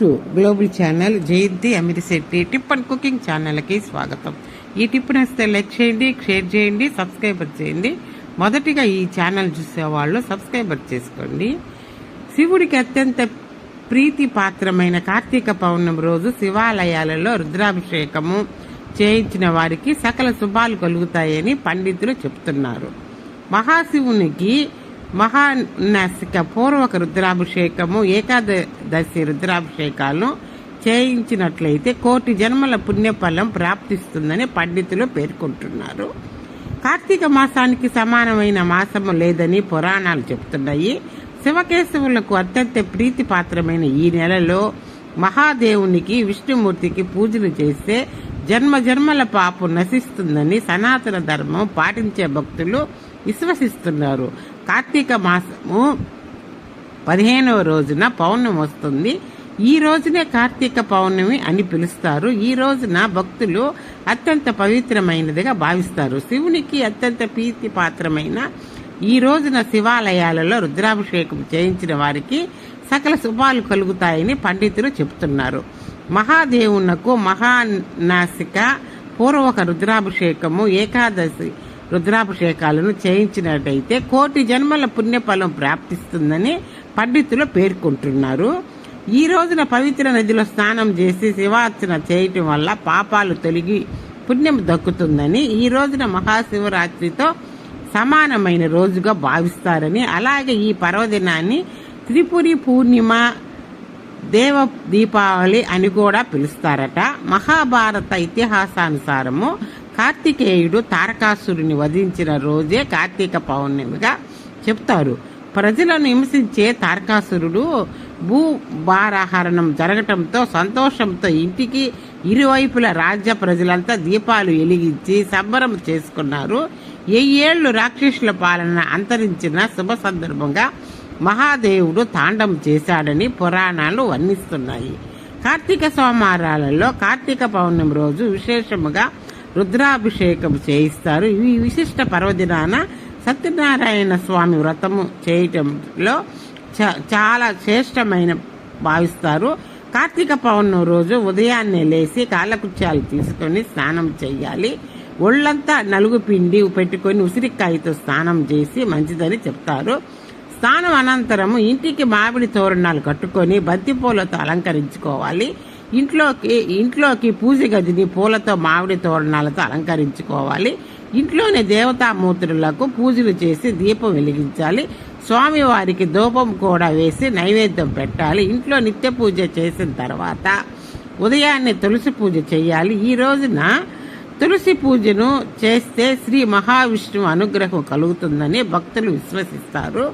To global channel Jayanthi Amirishetti tip and cooking ఛానల్కి స్వాగతం. ఈ టిప్ నచ్చితే లైక్ చేయండి, షేర్ చేయండి, సబ్స్క్రైబర్ చేయండి. మొదటిగా ఈ ఛానల్ చూసేవాళ్ళు సబ్స్క్రైబర్ చేసుకోండి. శివుడికి అత్యంత ప్రీతి పాత్రమైన కార్తీక పౌర్ణమి రోజు శివాలయాలలో రుద్రాభిషేకము చేయించిన వారికి సకల శుభాలు కలుగుతాయని పండితులు చెప్తున్నారు. మహాశివునికి మహానాసిక పూర్వక రుద్రాభిషేకము, ఏకాదశి రుద్రాభిషేకాలను చేయించినట్లయితే కోటి జన్మల పుణ్యఫలం ప్రాప్తిస్తుందని పండితులు పేర్కొంటున్నారు. కార్తీక మాసానికి సమానమైన మాసము లేదని పురాణాలు చెబుతున్నాయి. శివకేశవులకు అత్యంత ప్రీతిపాత్రమైన ఈ నెలలో మహాదేవునికి, విష్ణుమూర్తికి పూజలు చేస్తే జన్మజన్మల పాపం నశిస్తుందని సనాతన ధర్మం పాటించే భక్తులు విశ్వసిస్తున్నారు. కార్తీక మాసము 15వ రోజున పౌర్ణమి వస్తుంది. ఈ రోజునే కార్తీక పౌర్ణమి అని పిలుస్తారు. ఈ రోజున భక్తులు అత్యంత పవిత్రమైనదిగా భావిస్తారు. శివునికి అత్యంత ప్రీతిపాత్రమైన ఈ రోజున శివాలయాలలో రుద్రాభిషేకం చేయించిన వారికి సకల శుభాలు కలుగుతాయని పండితులు చెబుతున్నారు. మహాదేవునకు మహానాసిక పూర్వక రుద్రాభిషేకము, ఏకాదశి రుద్రాభిషేకాలను చేయించినట్టయితే కోటి జన్మల పుణ్యఫలం ప్రాప్తిస్తుందని పండితులు పేర్కొంటున్నారు. ఈ రోజున పవిత్ర నదిలో స్నానం చేసి శివార్చన చేయటం వల్ల పాపాలు తొలగి పుణ్యం దక్కుతుందని, ఈ రోజున మహాశివరాత్రితో సమానమైన రోజుగా భావిస్తారని, అలాగే ఈ పర్వదినాన్ని త్రిపురి పూర్ణిమ, దేవ దీపావళి అని కూడా పిలుస్తారట. మహాభారత ఇతిహాసానుసారము కార్తికేయుడు తారకాసురుని వధించిన రోజే కార్తీక పౌర్ణమిగా చెప్తారు. ప్రజలను హింసించే తారకాసురుడు భూభారహరణం జరగటంతో సంతోషంతో ఇంటికి ఇరువైపుల రాజ్య ప్రజలంతా దీపాలు వెలిగించి సంబరం చేసుకున్నారు. 1000 రాక్షసుల పాలన అంతరించిన శుభ సందర్భంగా మహాదేవుడు తాండవం చేశాడని పురాణాలు వర్ణిస్తున్నాయి. కార్తీక సోమవారాలలో కార్తీక పౌర్ణమి రోజు విశేషముగా రుద్రాభిషేకం చేయిస్తారు. ఈ విశిష్ట పర్వదినాన సత్యనారాయణ స్వామి వ్రతము చేయటంలో చాలా శ్రేష్టమైన భావిస్తారు. కార్తీక పౌర్ణమి రోజు ఉదయాన్నే లేచి కాలకృత్యాలు తీసుకొని స్నానం చేయాలి. ఒళ్ళంతా నలుగు పిండి పెట్టుకొని ఉసిరికాయతో స్నానం చేసి మంచిదని చెప్తారు. స్నానం అనంతరము ఇంటికి మామిడి తోరణాలు కట్టుకొని బంతిపూలతో అలంకరించుకోవాలి. ఇంట్లోకి పూజ గదిని పూలతో, మామిడి తోరణాలతో అలంకరించుకోవాలి. ఇంట్లోని దేవతామూర్తులకు పూజలు చేసి దీపం వెలిగించాలి. స్వామివారికి ధూపం కూడా వేసి నైవేద్యం పెట్టాలి. ఇంట్లో నిత్య పూజ చేసిన తర్వాత ఉదయాన్నే తులసి పూజ చేయాలి. ఈ రోజున తులసి పూజను చేస్తే శ్రీ మహావిష్ణువు అనుగ్రహం కలుగుతుందని భక్తులు విశ్వసిస్తారు.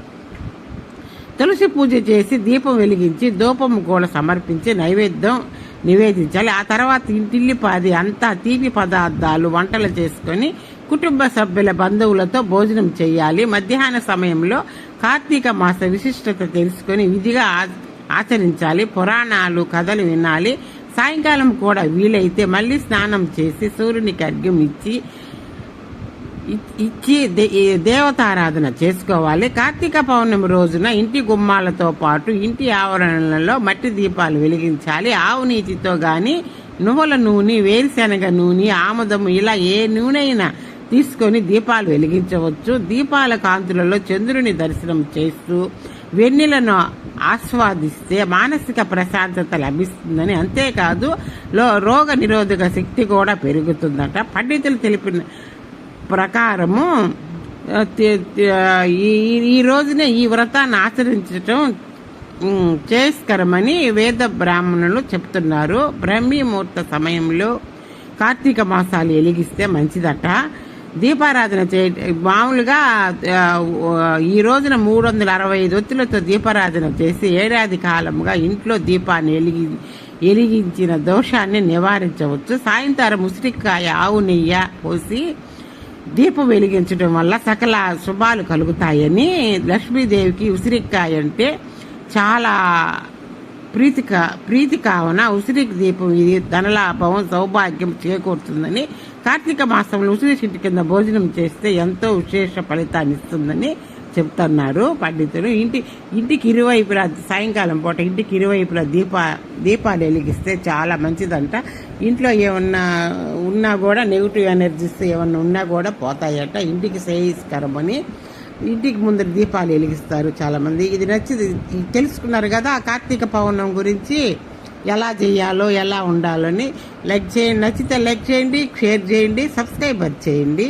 తులసి పూజ చేసి దీపం వెలిగించి ధూపం కూడా సమర్పించి నైవేద్యం నివేదించాలి. ఆ తర్వాత ఇంటిల్లిపాది అంతా తీపి పదార్థాలు వంటలు చేసుకొని కుటుంబ సభ్యుల బంధువులతో భోజనం చేయాలి. మధ్యాహ్న సమయంలో కార్తీక మాస విశిష్టత తెలుసుకొని విధిగా ఆచరించాలి. పురాణాలు, కథలు వినాలి. సాయంకాలం కూడా వీలైతే మళ్ళీ స్నానం చేసి సూర్యునికి అర్ఘ్యం ఇచ్చి దేవతారాధన చేసుకోవాలి. కార్తీక పౌర్ణమి రోజున ఇంటి గుమ్మాలతో పాటు ఇంటి ఆవరణలలో మట్టి దీపాలు వెలిగించాలి. ఆవు నీతితో గాని, నువ్వుల నూనె, వేరుశెనగ నూనె, ఆముదము ఇలా ఏ నూనెైనా తీసుకొని దీపాలు వెలిగించవచ్చు. దీపాల కాంతులలో చంద్రుని దర్శనం చేస్తూ వెన్నెలను ఆస్వాదిస్తే మానసిక ప్రశాంతత లభిస్తుందని, అంతేకాదు రోగ నిరోధక శక్తి కూడా పెరుగుతుందట. పండితులు తెలిపిన ప్రకారము ఈ రోజునే ఈ వ్రతాన్ని ఆచరించటం శ్రేయస్కరమని వేద బ్రాహ్మణులు చెప్తున్నారు. బ్రహ్మీముహూర్త సమయంలో కార్తీక మాసాలు వెలిగిస్తే మంచిదట. దీపారాధన మామూలుగా ఈ రోజున 365 ఒత్తులతో దీపారాధన చేసి ఏడాది కాలంగా ఇంట్లో దీపాన్ని వెలిగించిన దోషాన్ని నివారించవచ్చు. సాయంత్రం ఉసిరికాయ, ఆవు నెయ్యి పోసి దీపం వెలిగించడం వల్ల సకల శుభాలు కలుగుతాయని, లక్ష్మీదేవికి ఉసిరికాయ అంటే చాలా ప్రీతి కావున ఉసిరికి దీపం ఇది ధనలాభం, సౌభాగ్యం చేకూరుతుందని, కార్తీక మాసంలో ఉసిరి చెట్టు కింద భోజనం చేస్తే ఎంతో విశేష ఫలితాన్ని ఇస్తుందని చెప్తున్నారు పండితులు. ఇంటికి ఇరువైపులా సాయంకాలం పూట ఇంటికి ఇరువైపులా దీపాలు వెలిగిస్తే చాలా మంచిదంట. ఇంట్లో ఏమన్నా ఉన్నా కూడా నెగిటివ్ ఎనర్జీస్ ఏమన్నా ఉన్నా కూడా పోతాయట. ఇంటికి శ్రేయస్కరమని ఇంటికి ముందర దీపాలు వెలిగిస్తారు చాలామంది. ఇది నచ్చింది తెలుసుకున్నారు కదా ఆ కార్తీక పౌర్ణమి గురించి ఎలా చేయాలో ఎలా ఉండాలని. లైక్ చేయండి, నచ్చితే లైక్ చేయండి, షేర్ చేయండి, సబ్స్క్రైబర్ చేయండి.